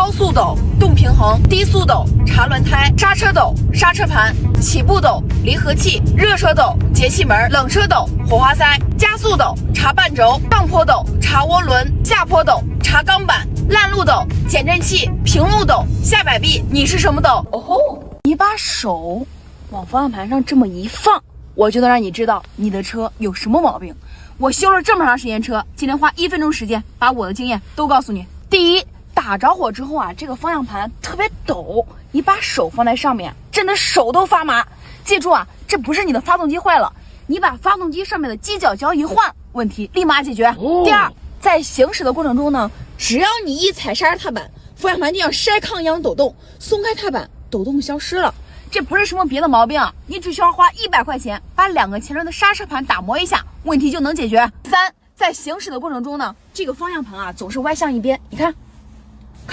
高速斗、动平衡；低速斗、查轮胎；刹车斗、刹车盘；起步斗、离合器；热车斗、节气门；冷车斗、火花塞；加速斗、查半轴；上坡斗、查涡轮；下坡斗、查钢板；烂路斗、减震器；平路斗、下摆臂。你是什么斗？哦吼！你把手往方向盘上这么一放，我就能让你知道你的车有什么毛病。我修了这么长时间车，今天花1分钟时间把我的经验都告诉你。第一，打着火之后啊，这个方向盘特别抖，你把手放在上面，真的手都发麻。记住啊，这不是你的发动机坏了，你把发动机上面的机脚胶一换，问题立马解决。第二，在行驶的过程中呢，只要你一踩刹车踏板，方向盘就像筛糠一样抖动，松开踏板，抖动消失了。这不是什么别的毛病啊，你只需要花100块钱把2个前轮的刹车盘打磨一下，问题就能解决。三，在行驶的过程中呢，这个方向盘啊总是歪向一边，你看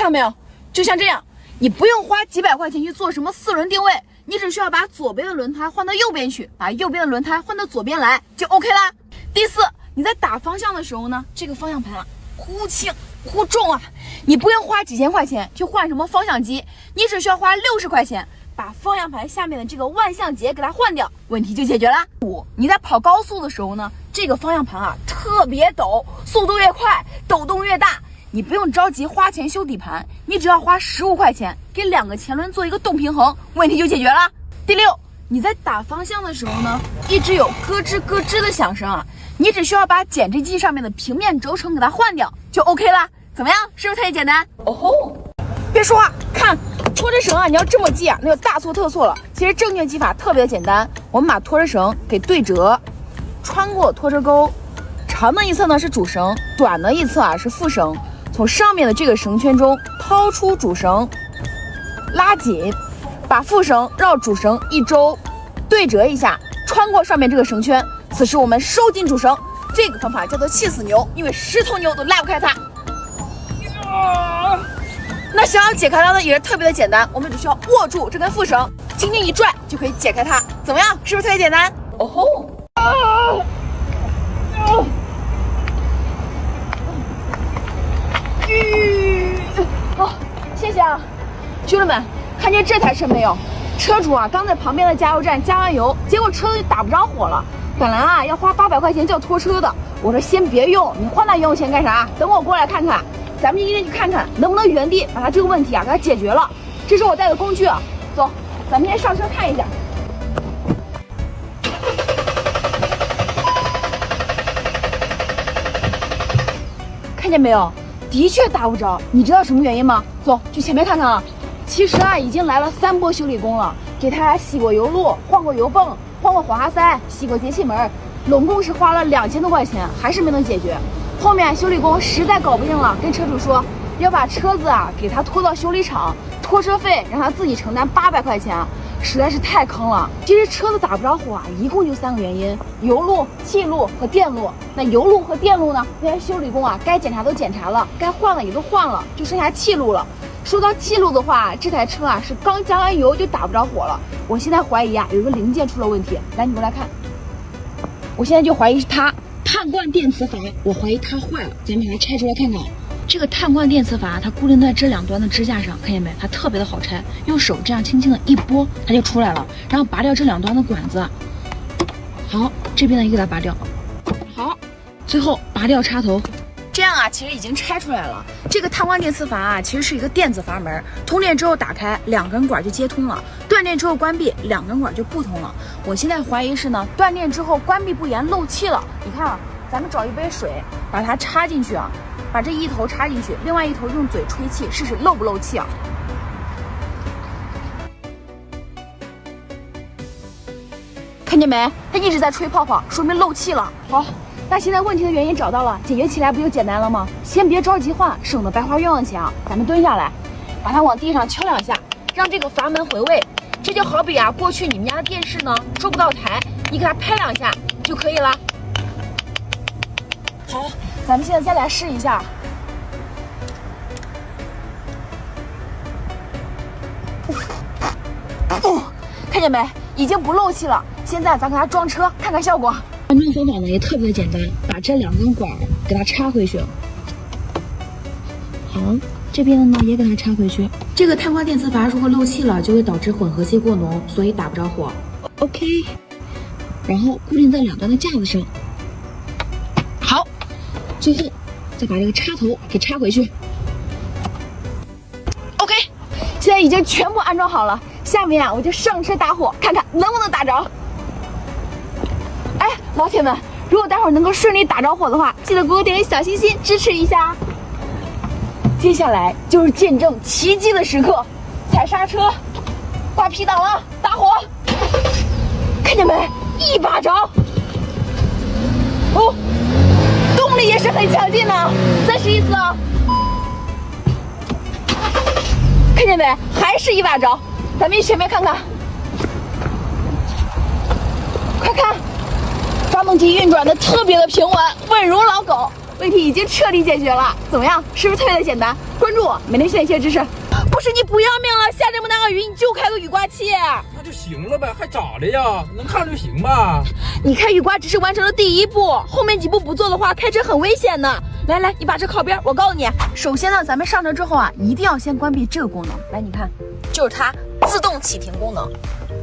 到没有？就像这样，你不用花几百块钱去做什么4轮定位，你只需要把左边的轮胎换到右边去，把右边的轮胎换到左边来，就 OK 啦。第四，你在打方向的时候呢，这个方向盘啊忽轻忽重啊，你不用花几千块钱去换什么方向机，你只需要花60块钱把方向盘下面的这个万向节给它换掉，问题就解决了。五，你在跑高速的时候呢，这个方向盘啊特别抖，速度越快，抖动越大。你不用着急花钱修底盘，你只要花15块钱给2个前轮做一个动平衡，问题就解决了。第六，你在打方向的时候呢，一直有咯吱咯吱的响声啊，你只需要把减震器上面的平面轴承给它换掉，就 OK 了。怎么样？是不是特别简单？哦吼！别说话，看拖车绳啊，你要这么系啊，那就大错特错了。其实正确系法特别简单，我们把拖车绳给对折，穿过拖车钩，长的一侧呢是主绳，短的一侧啊是副绳。从上面的这个绳圈中掏出主绳，拉紧，把副绳绕主绳一周，对折一下，穿过上面这个绳圈。此时我们收紧主绳，这个方法叫做气死牛，因为10头牛都拉不开它。那想要解开它呢，也是特别的简单，我们只需要握住这根副绳，轻轻一拽就可以解开它。怎么样？是不是特别简单？哦吼！好，谢谢啊，兄弟们，看见这台车没有？车主啊，刚在旁边的加油站加完油，结果车就打不着火了。本来啊要花800块钱叫拖车的，我说先别用，你花那油钱干啥？等我过来看看。咱们今天去看看能不能原地把它这个问题啊给它解决了。这是我带的工具啊，走，咱们先上车看一下。看见没有？的确打不着，你知道什么原因吗？走，去前面看看啊。其实啊，已经来了3波修理工了，给他洗过油路，换过油泵，换过火花塞，洗过节气门，拢共是花了2000多块钱，还是没能解决。后面修理工实在搞不定了，跟车主说要把车子啊给他拖到修理厂，拖车费让他自己承担800块钱，实在是太坑了。其实车子打不着火啊，一共就3个原因：油路、气路和电路。那油路和电路呢，那些修理工啊该检查都检查了，该换了也都换了，就剩下气路了。说到气路的话，这台车啊是刚加完油就打不着火了。我现在怀疑啊有一个零件出了问题，来，你过来看。我现在就怀疑是它。碳罐电磁阀，我怀疑它坏了，咱们把它拆出来看看。这个碳罐电磁阀，它固定在这2端的支架上，看见没？它特别的好拆，用手这样轻轻的一拨，它就出来了。然后拔掉这2端的管子，好，这边的也给它拔掉，好，最后拔掉插头。这样啊，其实已经拆出来了。这个碳罐电磁阀啊，其实是一个电子阀门，通电之后打开，2根管就接通了；断电之后关闭，2根管就不通了。我现在怀疑是呢，断电之后关闭不严漏气了。你看啊，咱们找一杯水，把它插进去啊，把这一头插进去，另外一头用嘴吹气，试试漏不漏气啊。看见没？它一直在吹泡泡，说明漏气了。好。那现在问题的原因找到了，解决起来不就简单了吗？先别着急换，省得白花冤枉钱啊！咱们蹲下来，把它往地上敲2下，让这个阀门回位。这就好比啊，过去你们家的电视呢收不到台，你给它拍2下就可以了。好，咱们现在再来试一下。看见没？已经不漏气了。现在咱给它装车，看看效果。安装方法呢也特别的简单，把这2根管给它插回去。好，这边的呢也给它插回去。这个碳化电磁阀如果漏气了，就会导致混合气过浓，所以打不着火。OK， 然后固定在两端的架子上。好，最后再把这个插头给插回去。OK， 现在已经全部安装好了，下面啊我就上车打火，看看能不能打着。哎，老铁们，如果待会儿能够顺利打着火的话，记得给我点个小心心支持一下。接下来就是见证奇迹的时刻，踩刹车，挂 P 档了，打火，看见没？一把着。哦，动力也是很强劲的。再试一次啊，看见没？还是一把着。咱们前面看看，快看，发动机运转的特别的平稳，稳如老狗。问题已经彻底解决了，怎么样？是不是特别的简单？关注我，每天学一些知识。不是你不要命了？下这么大个雨，你就开个雨刮器？那就行了呗，还咋的呀？能看就行吧。你开雨刮只是完成了第一步，后面几步不做的话，开车很危险的。来来，你把车靠边，我告诉你，首先呢，咱们上车之后啊，一定要先关闭这个功能。来，你看，就是它自动启停功能。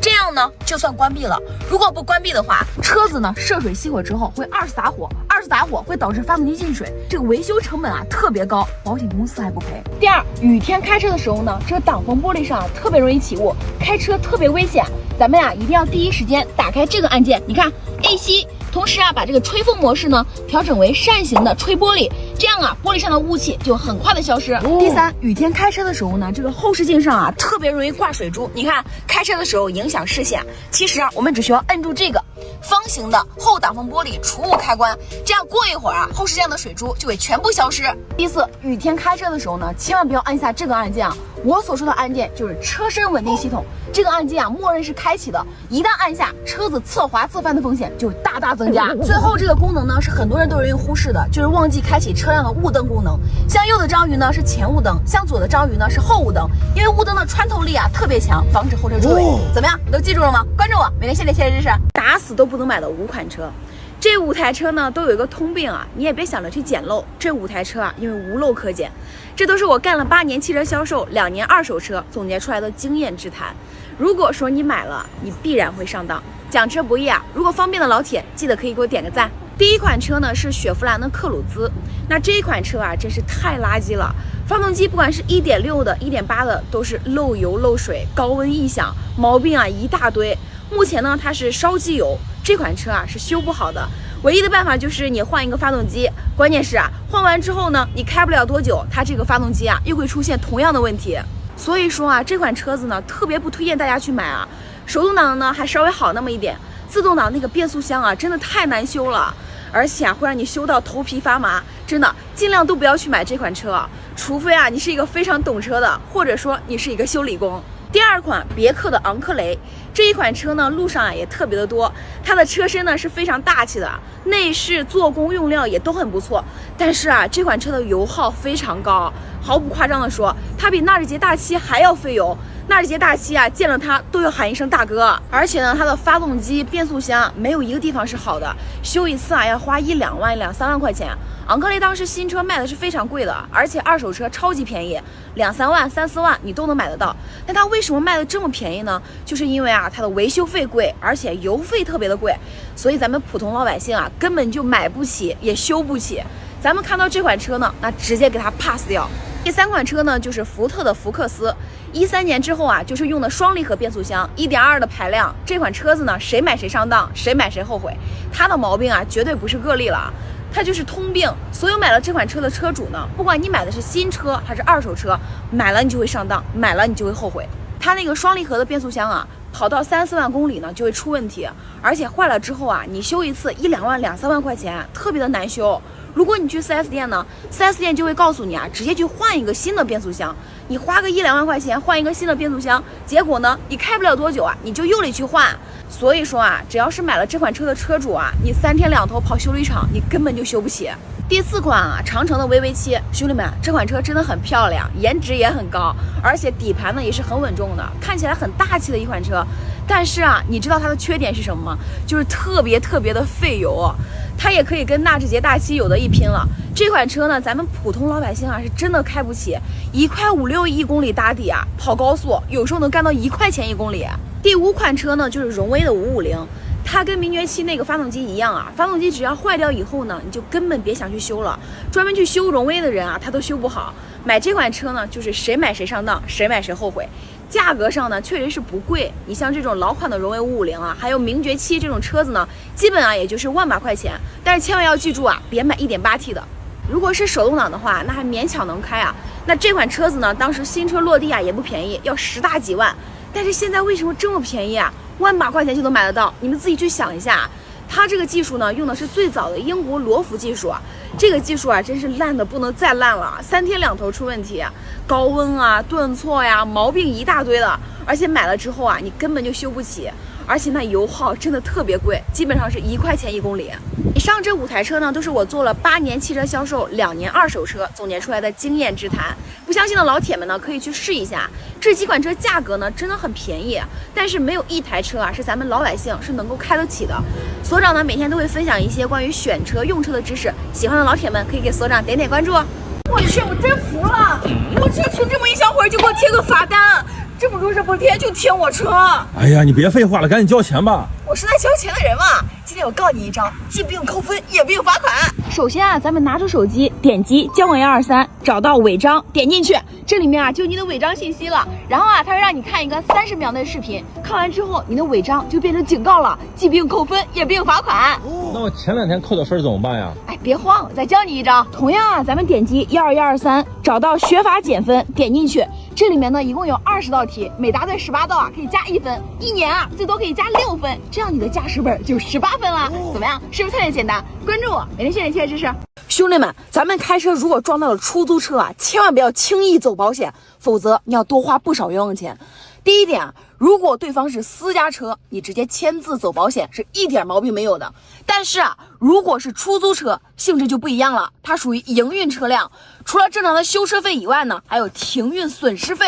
这样呢，就算关闭了。如果不关闭的话，车子呢涉水熄火之后会二次打火，二次打火会导致发动机进水，这个维修成本啊特别高，保险公司还不赔。第二，雨天开车的时候呢，这个挡风玻璃上啊特别容易起雾，开车特别危险。咱们呀一定要第一时间打开这个按键，你看 A 吸，同时啊把这个吹风模式呢调整为扇形的吹玻璃。这样啊，玻璃上的雾气就很快的消失。第三，雨天开车的时候呢，这个后视镜上啊特别容易挂水珠。你看，开车的时候影响视线。其实啊，我们只需要摁住这个方形的后挡风玻璃除雾开关，这样过一会儿啊，后视镜的水珠就会全部消失。第四，雨天开车的时候呢，千万不要按下这个按键啊。我所说的按键就是车身稳定系统，这个按键啊默认是开启的，一旦按下，车子侧滑侧翻的风险就大大增加。最后这个功能呢是很多人都容易忽视的，就是忘记开启车辆的雾灯功能。向右的章鱼呢是前雾灯，向左的章鱼呢是后雾灯，因为雾灯的穿透力啊特别强，防止后车追尾。怎么样，你都记住了吗？关注我，每天学点知识，打死都不能买的5款车。这5台车呢都有一个通病啊，你也别想着去捡漏，这5台车啊因为无漏可捡，这都是我干了8年汽车销售，2年二手车总结出来的经验之谈。如果说你买了，你必然会上当。讲车不易啊，如果方便的老铁记得可以给我点个赞。第一款车呢是雪佛兰的克鲁兹，那这一款车啊真是太垃圾了，发动机不管是1.6的、1.8的都是漏油漏水、高温异响，毛病啊一大堆。目前呢它是烧机油，这款车啊是修不好的，唯一的办法就是你换一个发动机，关键是啊换完之后呢，你开不了多久，它这个发动机啊又会出现同样的问题。所以说啊这款车子呢特别不推荐大家去买啊，手动挡呢还稍微好那么一点，自动挡那个变速箱啊真的太难修了，而且啊会让你修到头皮发麻，真的尽量都不要去买这款车，除非啊你是一个非常懂车的，或者说你是一个修理工。第二款别克的昂克雷，这一款车呢路上啊也特别的多，它的车身呢是非常大气的，内饰做工用料也都很不错，但是啊这款车的油耗非常高，毫不夸张的说，它比纳智捷大7还要费油。纳智捷大7啊见了它都要喊一声大哥，而且呢它的发动机、变速箱没有一个地方是好的，修一次啊要花1-2万、2-3万块钱。昂克雷当时新车卖的是非常贵的，而且二手车超级便宜，2-3万、3-4万你都能买得到。但它为什么卖的这么便宜呢？就是因为啊它的维修费贵，而且油费特别的贵，所以咱们普通老百姓啊根本就买不起，也修不起。咱们看到这款车呢，那直接给它 pass 掉。第3款车呢就是福特的福克斯，13年之后啊就是用的双离合变速箱，1.2的排量。这款车子呢谁买谁上当，谁买谁后悔，它的毛病啊绝对不是个例了，它就是通病。所有买了这款车的车主呢，不管你买的是新车还是二手车，买了你就会上当，买了你就会后悔。它那个双离合的变速箱啊跑到3-4万公里呢就会出问题，而且坏了之后啊你修一次1-2万、2-3万块钱，特别的难修。如果你去 4S 店呢，4S 店就会告诉你啊，直接去换一个新的变速箱，你花个1-2万块钱换一个新的变速箱，结果呢，你开不了多久啊，你就又得去换。所以说啊，只要是买了这款车的车主啊，你3天2头跑修理厂，你根本就修不起。第4款啊，长城的 VV7，兄弟们，这款车真的很漂亮，颜值也很高，而且底盘呢也是很稳重的，看起来很大气的一款车。但是啊，你知道它的缺点是什么吗？就是特别的费油。它也可以跟纳智捷大7有的一拼了。这款车呢，咱们普通老百姓啊是真的开不起，1块5、6一公里打底啊，跑高速有时候能干到1块钱1公里。第5款车呢就是荣威的550，它跟名爵7那个发动机一样啊，发动机只要坏掉以后呢，你就根本别想去修了。专门去修荣威的人啊，他都修不好。买这款车呢，就是谁买谁上当，谁买谁后悔。价格上呢，确实是不贵。你像这种老款的荣威550啊，还有名爵7这种车子呢，基本啊也就是1万把块钱。但是千万要记住啊，别买 1.8T 的。如果是手动挡的话，那还勉强能开啊。那这款车子呢，当时新车落地啊也不便宜，要10大几万。但是现在为什么这么便宜啊？1万把块钱就能买得到？你们自己去想一下。它这个技术呢，用的是最早的英国罗孚技术啊。这个技术啊，真是烂的不能再烂了，3天2头出问题，高温啊、顿挫呀、毛病一大堆的。而且买了之后啊，你根本就修不起，而且那油耗真的特别贵，基本上是1块钱1公里。以上这5台车呢，都是我做了8年汽车销售、2年二手车总结出来的经验之谈。不相信的老铁们呢，可以去试一下。这几款车价格呢，真的很便宜，但是没有一台车啊是咱们老百姓是能够开得起的。所长呢，每天都会分享一些关于选车、用车的知识，喜欢的老铁们可以给所长点点关注哦。我去，我真服了！我只停这么一小会儿就给我贴个罚单，这么多人不贴就停我车。哎呀，你别废话了，赶紧交钱吧。我是来交钱的人嘛。今天我告你一招，既不用扣分，也不用罚款。首先啊，咱们拿出手机，点击交管123，找到违章，点进去，这里面啊就你的违章信息了。然后啊，它会让你看一个30秒内的视频，看完之后，你的违章就变成警告了，既不用扣分，也不用罚款。那我前2天扣的分怎么办呀？哎，别慌，我再教你一招。同样啊，咱们点击12123，找到学法减分，点进去，这里面呢一共有20道题，每答对18道啊可以加1分，1年啊最多可以加6分，这样你的驾驶本就18分了。怎么样？是不是特别简单？关注我，每天学点汽车知识。兄弟们，咱们开车如果撞到了出租车啊，千万不要轻易走保险，否则你要多花不少冤枉钱。第一点啊，如果对方是私家车，你直接签字走保险是一点毛病没有的。但是啊，如果是出租车，性质就不一样了，它属于营运车辆，除了正常的修车费以外呢，还有停运损失费。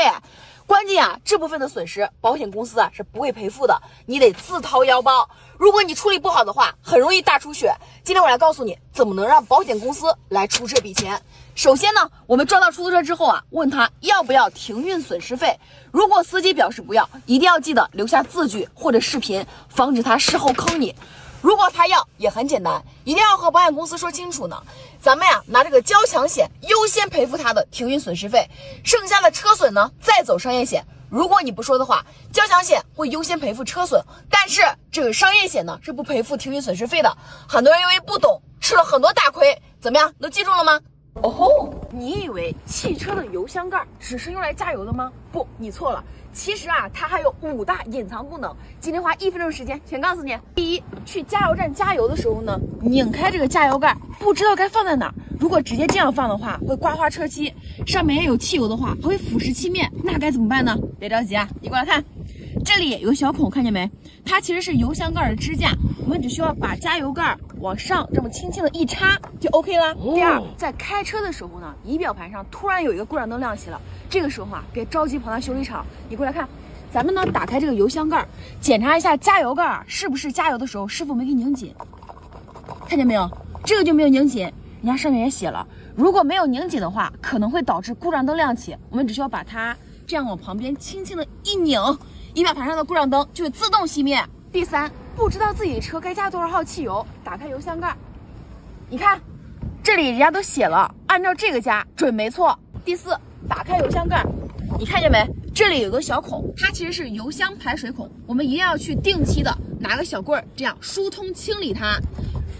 关键啊，这部分的损失，保险公司啊是不会赔付的，你得自掏腰包。如果你处理不好的话，很容易大出血。今天我来告诉你，怎么能让保险公司来出这笔钱。首先呢，我们撞到出租车之后啊，问他要不要停运损失费。如果司机表示不要，一定要记得留下字据或者视频，防止他事后坑你。如果他要，也很简单，一定要和保险公司说清楚呢。咱们呀，拿这个交强险优先赔付他的停运损失费，剩下的车损呢再走商业险。如果你不说的话，交强险会优先赔付车损，但是这个商业险呢是不赔付停运损失费的。很多人因为不懂，吃了很多大亏。怎么样，都记住了吗？哦吼，你以为汽车的油箱盖只是用来加油的吗？不，你错了。其实啊，它还有5大隐藏功能。今天花1分钟时间全告诉你。第一，去加油站加油的时候呢，拧开这个加油盖，不知道该放在哪儿。如果直接这样放的话，会刮花车漆；上面也有汽油的话，还会腐蚀漆面，那该怎么办呢？别着急啊，你过来看，这里有个小孔，看见没？它其实是油箱盖的支架，我们只需要把加油盖往上这么轻轻的一插就 OK 了。第二，在开车的时候呢，仪表盘上突然有一个故障灯亮起了，这个时候啊，别着急跑到修理厂，你过来看。咱们呢打开这个油箱盖，检查一下加油盖啊是不是加油的时候师傅没给拧紧，看见没有？这个就没有拧紧，人家上面也写了，如果没有拧紧的话，可能会导致故障灯亮起。我们只需要把它这样往旁边轻轻的一拧，仪表盘上的故障灯就会自动熄灭。第三，不知道自己车该加多少号汽油，打开油箱盖，你看这里人家都写了，按照这个加准没错。第四，打开油箱盖，你看见没？这里有个小孔，它其实是油箱排水孔，我们一定要去定期的拿个小棍儿这样疏通清理它。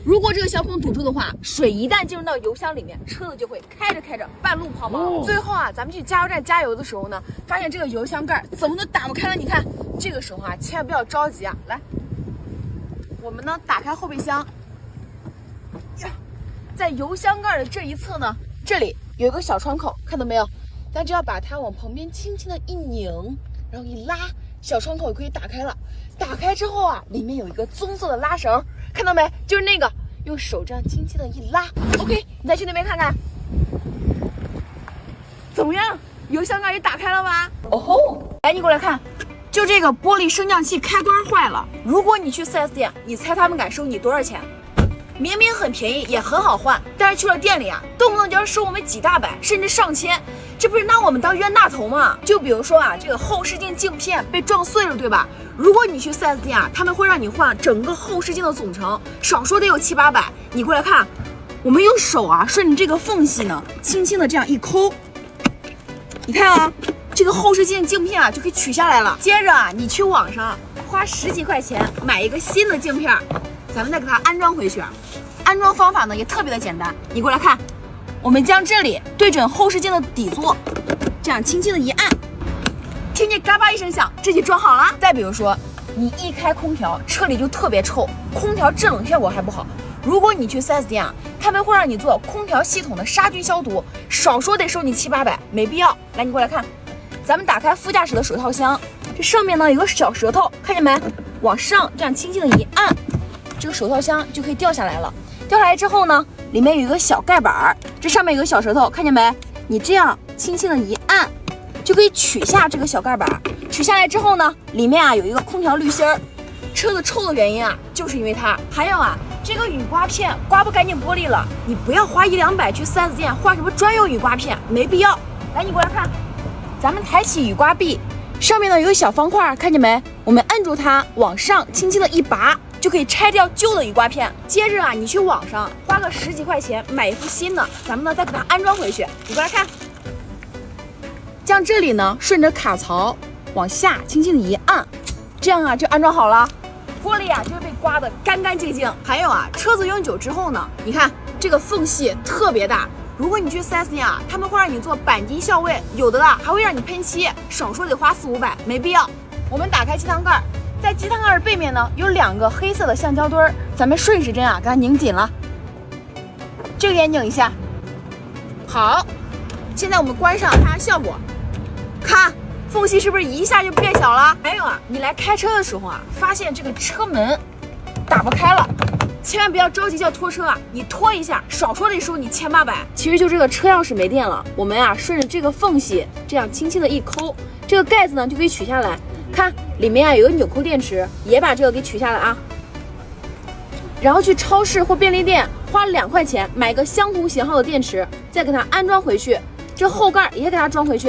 如果这个小孔堵住的话，水一旦进入到油箱里面，车子就会开着开着半路抛锚。最后啊，咱们去加油站加油的时候呢，发现这个油箱盖怎么都打不开了。你看，这个时候啊，千万不要着急啊。来，我们呢打开后备箱，在油箱盖的这一侧呢，这里有一个小窗口，看到没有？咱只要把它往旁边轻轻的一拧，然后一拉，小窗口就可以打开了。打开之后啊，里面有一个棕色的拉绳，看到没？就是那个，用手这样轻轻的一拉 ，OK， 你再去那边看看，怎么样？油箱盖也打开了吧？哦吼！来，你过来看，就这个玻璃升降器开关坏了。如果你去4S店，你猜他们敢收你多少钱？明明很便宜，也很好换，但是去了店里啊，动不动就要收我们几大百，甚至上千，这不是拿我们当冤大头吗？就比如说啊，这个后视镜镜片被撞碎了，对吧？如果你去 4S 店啊，他们会让你换整个后视镜的总成，少说得有7、800。你过来看，我们用手啊，顺着这个缝隙呢，轻轻的这样一抠，你看啊，这个后视镜镜片啊就可以取下来了。接着啊，你去网上花10几块钱买一个新的镜片，咱们再给它安装回去。安装方法呢也特别的简单，你过来看，我们将这里对准后视镜的底座，这样轻轻的一按，听见嘎巴一声响，这就装好了。再比如说，你一开空调，车里就特别臭，空调制冷效果还不好。如果你去 4S 店啊，他们会让你做空调系统的杀菌消毒，少说得收你7、800，没必要。来，你过来看，咱们打开副驾驶的手套箱，这上面呢有个小舌头，看见没？往上这样轻轻的一按，这个手套箱就可以掉下来了。掉下来之后呢，里面有一个小盖板，这上面有个小舌头，看见没？你这样轻轻的一按，就可以取下这个小盖板。取下来之后呢，里面啊有一个空调滤芯儿。车子臭的原因啊，就是因为它。还有啊，这个雨刮片刮不干净玻璃了，你不要花1、200去4S店换什么专用雨刮片，没必要。来，你过来看，咱们抬起雨刮臂，上面呢有个小方块，看见没？我们按住它，往上轻轻的一拔，就可以拆掉旧的雨刮片。接着啊，你去网上花个10几块钱买一副新的，咱们呢再给它安装回去。你过来看，将这里呢顺着卡槽往下轻轻的一按，这样啊就安装好了。玻璃啊就会被刮得干干净净。还有啊，车子用久之后呢，你看这个缝隙特别大。如果你去 4S 店啊，他们会让你做钣金校尉，有的啊还会让你喷漆，少说得花4、500，没必要。我们打开机舱盖，在机舱盖的背面呢有2个黑色的橡胶墩儿，咱们顺时针啊给它拧紧了，这个也拧一下。好，现在我们关上看看效果，看。缝隙是不是一下就变小了？还有啊，你来开车的时候啊，发现这个车门打不开了，千万不要着急叫拖车啊，你拖一下，少说得收你7、800。其实就这个车钥匙没电了，我们啊顺着这个缝隙，这样轻轻的一抠，这个盖子呢就可以取下来。看里面啊有个纽扣电池，也把这个给取下来啊。然后去超市或便利店花2块钱买一个相同型号的电池，再给它安装回去，这后盖也给它装回去。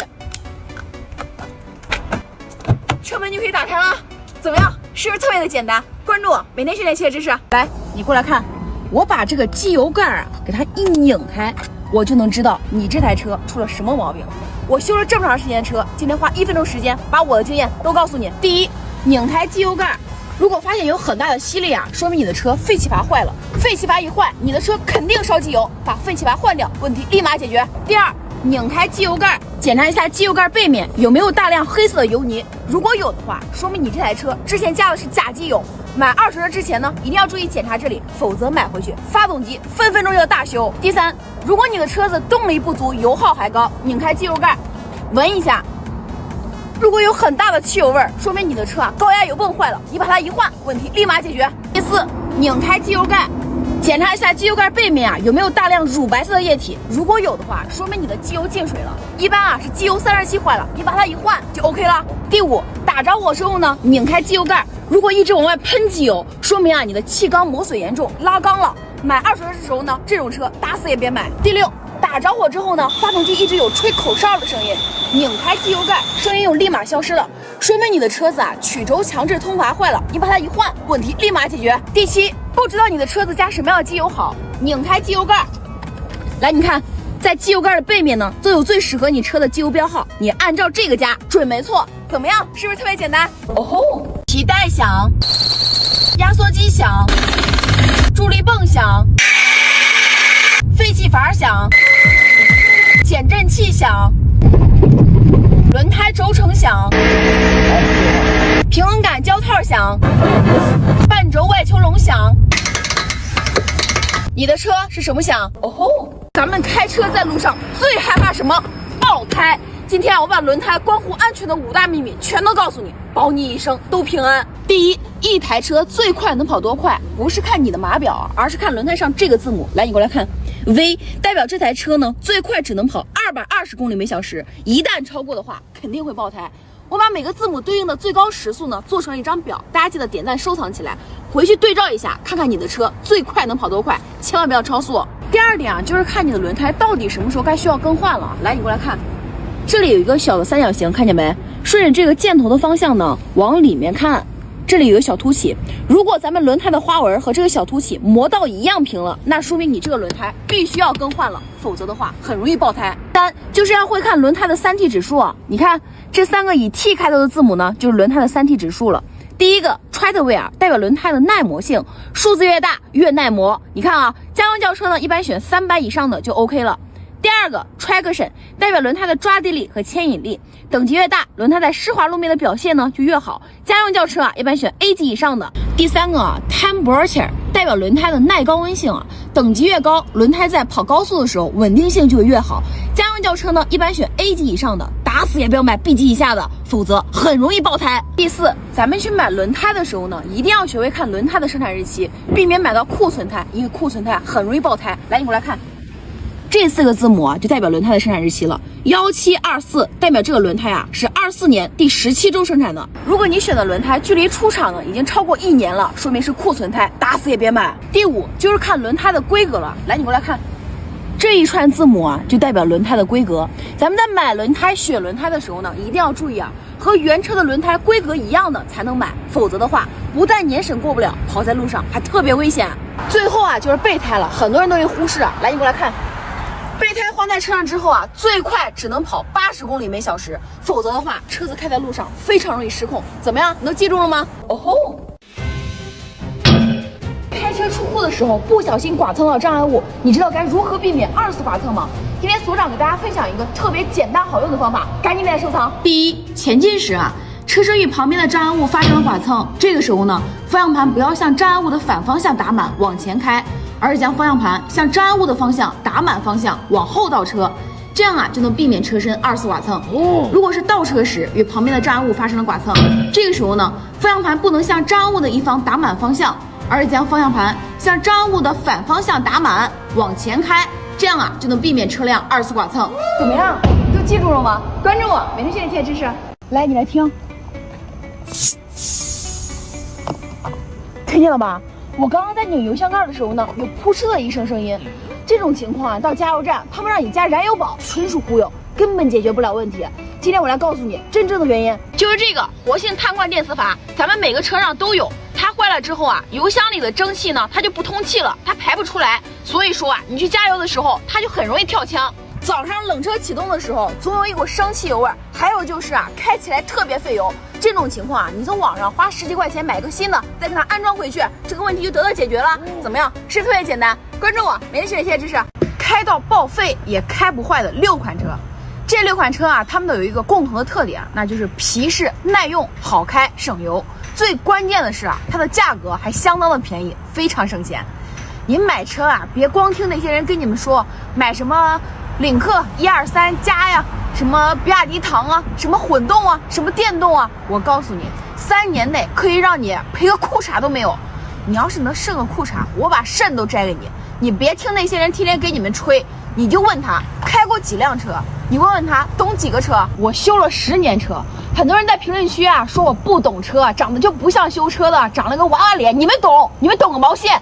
车门就可以打开了，怎么样？是不是特别的简单？关注我，每天学点汽车知识。来，你过来看，我把这个机油盖啊给它一拧开，我就能知道你这台车出了什么毛病。我修了这么长时间的车，今天花1分钟时间把我的经验都告诉你。第一，拧开机油盖，如果发现有很大的吸力啊，说明你的车废气阀坏了。废气阀一坏，你的车肯定烧机油，把废气阀换掉，问题立马解决。第二，拧开机油盖，检查一下机油盖背面有没有大量黑色的油泥，如果有的话，说明你这台车之前加的是假机油。买二手车之前呢，一定要注意检查这里，否则买回去发动机分分钟要大修。第三，如果你的车子动力不足，油耗还高，拧开机油盖，闻一下，如果有很大的汽油味，说明你的车啊高压油泵坏了，你把它一换，问题立马解决。第四，拧开机油盖，检查一下机油盖背面啊有没有大量乳白色的液体，如果有的话，说明你的机油进水了，一般啊是机油散热器坏了，你把它一换就 OK 了。第五，打着火之后呢，拧开机油盖，如果一直往外喷机油，说明啊你的气缸磨损严重，拉缸了。买二手车的时候呢，这种车打死也别买。第六，打着火之后呢，发动机一直有吹口哨的声音，拧开机油盖，声音又立马消失了，说明你的车子啊曲轴强制通阀坏了，你把它一换，问题立马解决。第七，不知道你的车子加什么样的机油好，拧开机油盖，来你看，在机油盖的背面呢都有最适合你车的机油标号，你按照这个加准没错。怎么样，是不是特别简单？哦吼，皮带响，压缩机响，助力泵响，废气阀响，减震器响，轮胎轴承响，平衡杆胶套响，半轴外球笼响。你的车是什么响？哦吼，咱们开车在路上最害怕什么？爆胎。今天啊，我把轮胎关乎安全的5大秘密全都告诉你，保你一生都平安。第一，一台车最快能跑多快，不是看你的码表，而是看轮胎上这个字母。来，你过来看 ，V 代表这台车呢最快只能跑220公里每小时，一旦超过的话肯定会爆胎。我把每个字母对应的最高时速呢做成了一张表，大家记得点赞收藏起来，回去对照一下，看看你的车最快能跑多快，千万不要超速。第二点啊，就是看你的轮胎到底什么时候该需要更换了。来，你过来看，这里有一个小的三角形，看见没？顺着这个箭头的方向呢，往里面看，这里有个小凸起。如果咱们轮胎的花纹和这个小凸起磨到一样平了，那说明你这个轮胎必须要更换了，否则的话很容易爆胎。三就是要会看轮胎的3T 指数啊，你看这3个以 T 开头的字母呢，就是轮胎的3T 指数了。第一个 treadwear 代表轮胎的耐磨性，数字越大越耐磨。你看啊，家用轿车呢一般选300以上的就 OK 了。第二个 traction 代表轮胎的抓地力和牵引力，等级越大，轮胎在湿滑路面的表现呢就越好。家用轿车啊一般选 A 级以上的。第三个啊 temperature 代表轮胎的耐高温性啊，等级越高，轮胎在跑高速的时候稳定性就会越好。家用轿车呢一般选 A 级以上的，打死也不要买 B 级以下的，否则很容易爆胎。第四，咱们去买轮胎的时候呢，一定要学会看轮胎的生产日期，避免买到库存胎，因为库存胎很容易爆胎。来，你过来看。这4个字母啊，就代表轮胎的生产日期了。1724代表这个轮胎啊是24年第17周生产的。如果你选的轮胎距离出厂呢已经超过1年了，说明是库存胎，打死也别买。第5就是看轮胎的规格了。来，你过来看，这一串字母啊就代表轮胎的规格。咱们在买轮胎、选轮胎的时候呢，一定要注意啊，和原车的轮胎规格一样的才能买，否则的话，不但年审过不了，跑在路上还特别危险。最后啊就是备胎了，很多人都会忽视啊。来，你过来看。备胎换在车上之后啊，最快只能跑80公里每小时，否则的话，车子开在路上非常容易失控。怎么样，能记住了吗？哦吼！开车出库的时候不小心剐蹭到障碍物，你知道该如何避免2次剐蹭吗？今天所长给大家分享一个特别简单好用的方法，赶紧点收藏。第一，前进时啊，车身与旁边的障碍物发生了剐蹭，这个时候呢，方向盘不要向障碍物的反方向打满往前开，而是将方向盘向障碍物的方向打满方向往后倒车，这样啊就能避免车身2次剐蹭。如果是倒车时与旁边的障碍物发生了剐蹭，这个时候呢，方向盘不能向障碍物的一方打满方向，而是将方向盘向障碍物的反方向打满往前开，这样啊就能避免车辆2次剐蹭。怎么样，都记住了吗？关注我，每天学点贴知识。来，你来听，听见了吧？我刚刚在拧油箱盖的时候呢，有扑哧的一声音。这种情况啊，到加油站他们让你加燃油宝，纯属忽悠，根本解决不了问题。今天我来告诉你真正的原因，就是这个活性碳罐电磁阀，咱们每个车上都有。它坏了之后啊，油箱里的蒸汽呢，它就不通气了，它排不出来。所以说啊，你去加油的时候，它就很容易跳枪。早上冷车启动的时候，总有一股生汽油味，还有就是啊，开起来特别费油。这种情况啊，你从网上花10几块钱买个新的，再给它安装回去，这个问题就得到解决了。怎么样？是不是特别简单？关注我，每天学一些知识，开到报废也开不坏的6款车。这6款车啊，它们都有一个共同的特点，那就是皮实、耐用、好开、省油。最关键的是啊，它的价格还相当的便宜，非常省钱。您买车啊，别光听那些人跟你们说买什么领克123加呀，什么比亚迪唐啊，什么混动啊，什么电动啊，我告诉你，3年内可以让你赔个裤衩都没有。你要是能剩个裤衩，我把肾都摘给你。你别听那些人天天给你们吹，你就问他开过几辆车，你问问他懂几个车。我修了10年车，很多人在评论区啊说我不懂车，长得就不像修车的，长了个娃娃脸。你们懂？你们懂个毛线？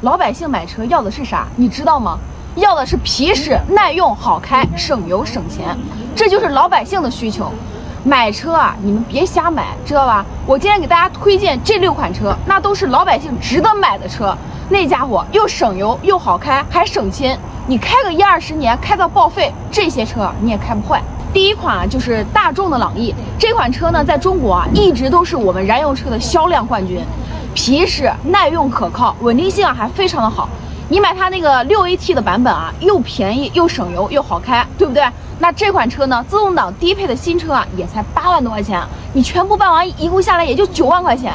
老百姓买车要的是啥？你知道吗？要的是皮实、耐用、好开、省油、省钱，这就是老百姓的需求。买车啊，你们别瞎买，知道吧？我今天给大家推荐这6款车，那都是老百姓值得买的车。那家伙又省油又好开，还省钱。你开个10-20年，开到报废，这些车你也开不坏。第一款啊，就是大众的朗逸。这款车呢，在中国啊，一直都是我们燃油车的销量冠军。皮实、耐用、可靠，稳定性啊还非常的好。你买它那个6AT 的版本啊，又便宜又省油又好开，对不对？那这款车呢，自动挡低配的新车啊，也才8万多块钱，你全部办完一共下来也就9万块钱。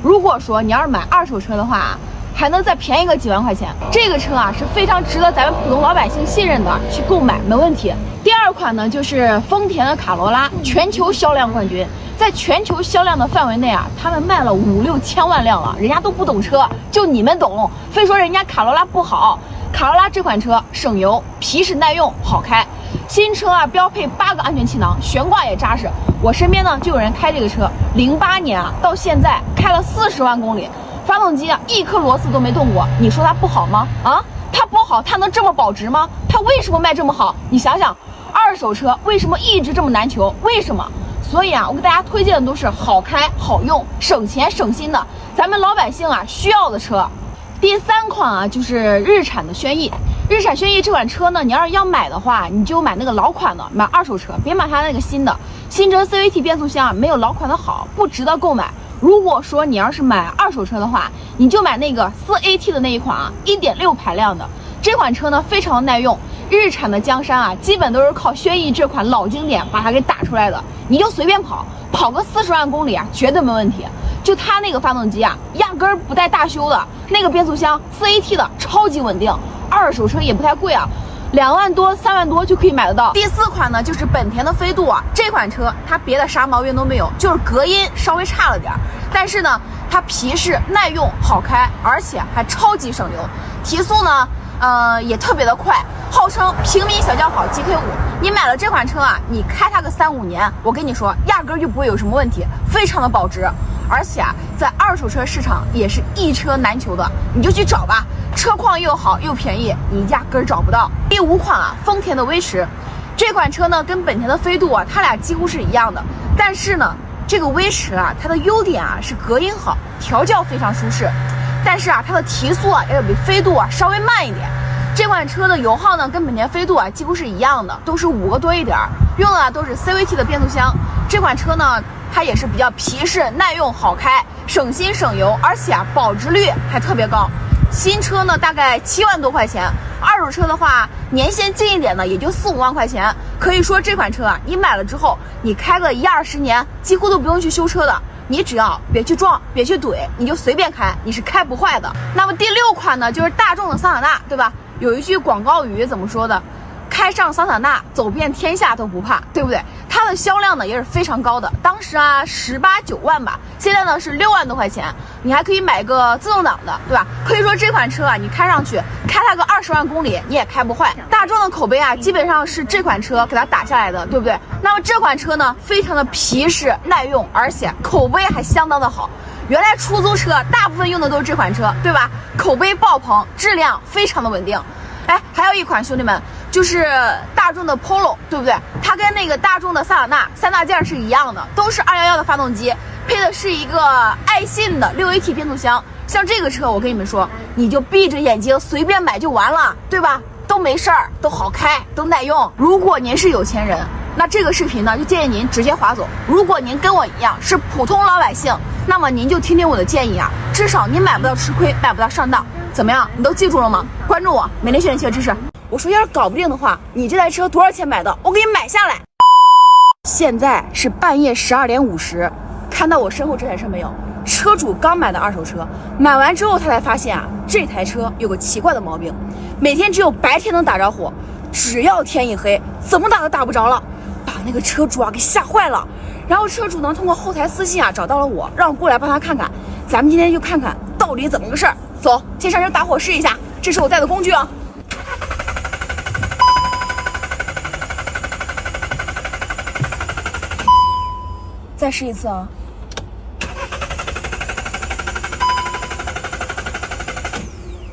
如果说你要是买二手车的话，还能再便宜个几万块钱。这个车啊是非常值得咱们普通老百姓信任的，去购买没问题。第二款呢就是丰田的卡罗拉，全球销量冠军。在全球销量的范围内啊，他们卖了5-6千万辆了，人家都不懂车，就你们懂，非说人家卡罗拉不好。卡罗拉这款车省油、皮实耐用、好开。新车啊，标配8个安全气囊，悬挂也扎实。我身边呢就有人开这个车，08年啊到现在开了40万公里，发动机啊一颗螺丝都没动过。你说它不好吗？啊，它不好，它能这么保值吗？它为什么卖这么好？你想想，二手车为什么一直这么难求？为什么？所以啊，我给大家推荐的都是好开、好用、省钱省心的，咱们老百姓啊需要的车。第3款啊就是日产的轩逸。日产轩逸这款车呢，你要买的话，你就买那个老款的，买二手车，别买它那个新的。新车 CVT 变速箱没有老款的好，不值得购买。如果说你要是买二手车的话，你就买那个4AT 的那一款啊，1.6排量的。这款车呢非常耐用，日产的江山啊，基本都是靠轩逸这款老经典把它给打出来的。你就随便跑个40万公里啊，绝对没问题。就它那个发动机啊，压根儿不带大修的，那个变速箱 4AT 的超级稳定。二手车也不太贵啊，2万多、3万多就可以买得到。第4款呢，就是本田的飞度啊。这款车它别的啥毛病都没有，就是隔音稍微差了点，但是呢，它皮实耐用、好开，而且还超级省油。提速呢，也特别的快，号称平民小轿跑 GK5。你买了这款车啊，你开它个3、5年，我跟你说，压根就不会有什么问题，非常的保值。而且啊，在二手车市场也是一车难求的，你就去找吧，车况又好又便宜，你压根找不到。第5款啊，丰田的威驰，这款车呢跟本田的飞度啊，它俩几乎是一样的，但是呢，这个威驰啊，它的优点啊是隔音好，调教非常舒适，但是啊，它的提速啊要比飞度啊稍微慢一点。这款车的油耗呢跟本田飞度啊几乎是一样的，都是5个多一点，用的都是 CVT 的变速箱。这款车呢，它也是比较皮实耐用、好开、省心省油，而且啊保值率还特别高。新车呢大概7万多块钱，二手车的话年限近一点的也就4、5万块钱。可以说这款车啊，你买了之后，你开个1、20年，几乎都不用去修车的。你只要别去撞，别去怼，你就随便开，你是开不坏的。那么第6款呢，就是大众的桑塔纳，对吧？有一句广告语怎么说的？开上桑塔纳，走遍天下都不怕，对不对？它的销量呢也是非常高的，当时啊18、9万吧，现在呢是6万多块钱，你还可以买个自动挡的，对吧？可以说这款车啊，你开上去，开它个20万公里，你也开不坏。大众的口碑啊，基本上是这款车给它打下来的，对不对？那么这款车呢，非常的皮实耐用，而且口碑还相当的好。原来出租车大部分用的都是这款车，对吧？口碑爆棚，质量非常的稳定。哎，还有一款兄弟们，就是大众的 Polo， 对不对？它跟那个大众的桑塔纳3大件是一样的，都是211的发动机，配的是一个爱信的6AT 变速箱。像这个车，我跟你们说，你就闭着眼睛随便买就完了，对吧？都没事儿，都好开，都耐用。如果您是有钱人，那这个视频呢，就建议您直接划走。如果您跟我一样是普通老百姓，那么您就听听我的建议啊，至少您买不到吃亏，买不到上当。怎么样？你都记住了吗？关注我，每天学点汽车知识。我说要是搞不定的话，你这台车多少钱买的？我给你买下来。现在是半夜12点50，看到我身后这台车没有？车主刚买的二手车，买完之后他才发现啊，这台车有个奇怪的毛病，每天只有白天能打着火，只要天一黑，怎么打都打不着了，把那个车主啊给吓坏了。然后车主呢通过后台私信啊找到了我，让我过来帮他看看。咱们今天就看看到底怎么个事儿。走，先上车打火试一下，这是我带的工具啊。再试一次啊。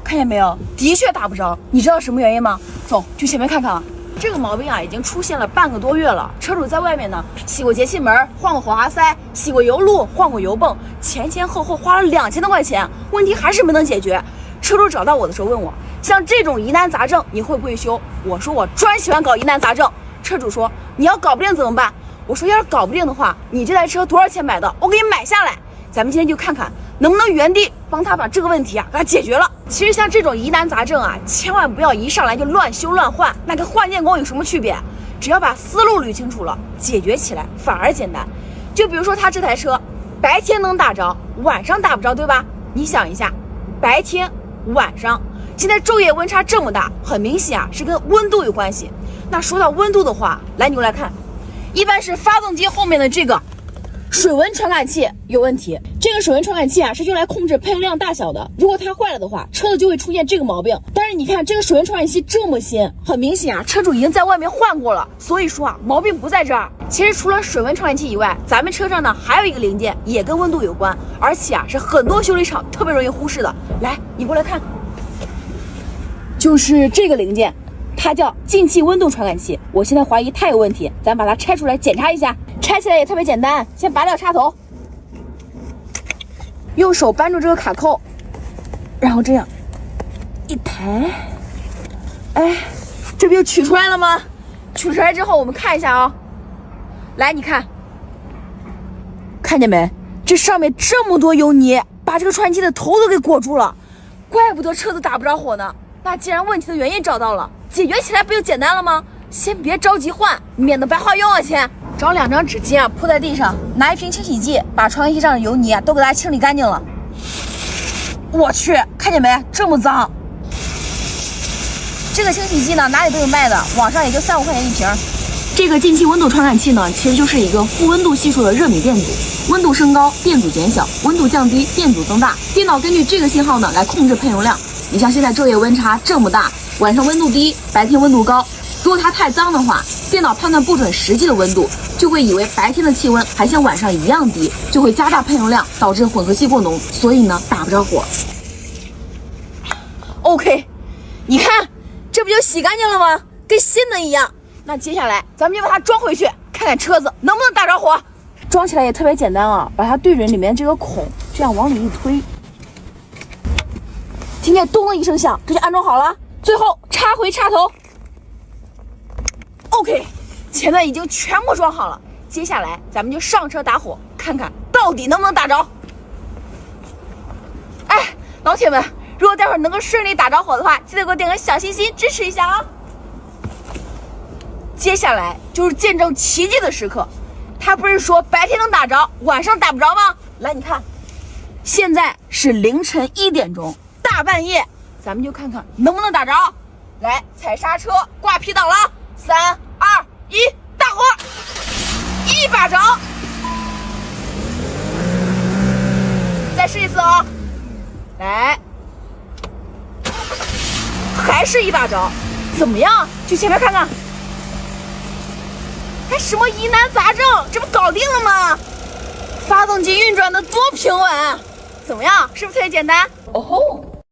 看见没有？的确打不着。你知道什么原因吗？走，去前面看看啊。这个毛病啊，已经出现了半个多月了。车主在外面呢，洗过节气门，换过火花塞，洗过油路，换过油泵，前后花了2000多块钱，问题还是没能解决。车主找到我的时候问我，像这种疑难杂症你会不会修？我说我专喜欢搞疑难杂症。车主说你要搞不定怎么办？我说要是搞不定的话，你这台车多少钱买的？我给你买下来。咱们今天就看看能不能原地帮他把这个问题啊给他解决了。其实像这种疑难杂症啊，千万不要一上来就乱修乱换，那跟换电工有什么区别？只要把思路捋清楚了，解决起来反而简单。就比如说他这台车白天能打着，晚上打不着，对吧？你想一下，白天晚上，现在昼夜温差这么大，很明显啊是跟温度有关系。那说到温度的话，来你过来看，一般是发动机后面的这个水温传感器有问题。这个水温传感器啊是用来控制喷油量大小的，如果它坏了的话，车子就会出现这个毛病。但是你看这个水温传感器这么新，很明显啊，车主已经在外面换过了，所以说啊，毛病不在这儿。其实除了水温传感器以外，咱们车上呢还有一个零件也跟温度有关，而且啊是很多修理厂特别容易忽视的。来，你过来看，就是这个零件。它叫进气温度传感器，我现在怀疑它有问题，咱把它拆出来检查一下。拆起来也特别简单，先拔掉插头，用手扳住这个卡扣，然后这样一抬，哎，这不就取出来了吗？取出来之后我们看一下啊，来，你看，看见没？这上面这么多油泥，把这个传感器的头都给裹住了，怪不得车子打不着火呢。那既然问题的原因找到了，解决起来不就简单了吗？先别着急换，免得白花冤枉钱。找2张纸巾啊，铺在地上，拿一瓶清洗剂把传感器上的油泥啊都给它清理干净了。我去，看见没？这么脏！这个清洗剂呢，哪里都有卖的，网上也就3-5块钱一瓶。这个进气温度传感器呢，其实就是一个负温度系数的热敏电阻，温度升高，电阻减小；温度降低，电阻增大。电脑根据这个信号呢来控制喷油量。你像现在昼夜温差这么大，晚上温度低，白天温度高，如果它太脏的话，电脑判断不准实际的温度，就会以为白天的气温还像晚上一样低，就会加大喷油量，导致混合气过浓，所以呢打不着火。OK， 你看这不就洗干净了吗？跟新的一样。那接下来咱们就把它装回去，看看车子能不能打着火。装起来也特别简单啊，把它对准里面这个孔，这样往里一推，听见咚的一声响，这就安装好了。最后插回插头。OK， 现在已经全部装好了，接下来咱们就上车打火，看看到底能不能打着。哎，老铁们，如果待会儿能够顺利打着火的话，记得给我点个小心心支持一下啊！接下来就是见证奇迹的时刻，他不是说白天能打着，晚上打不着吗？来，你看，现在是凌晨1点钟，大半夜，咱们就看看能不能打着。来，踩刹车，挂 P 档了，3、2、1，大火，一把着。再试一次啊，来，还是一把着，怎么样？去前面看看。还什么疑难杂症，这不搞定了吗？发动机运转的多平稳，怎么样？是不是特别简单？哦吼！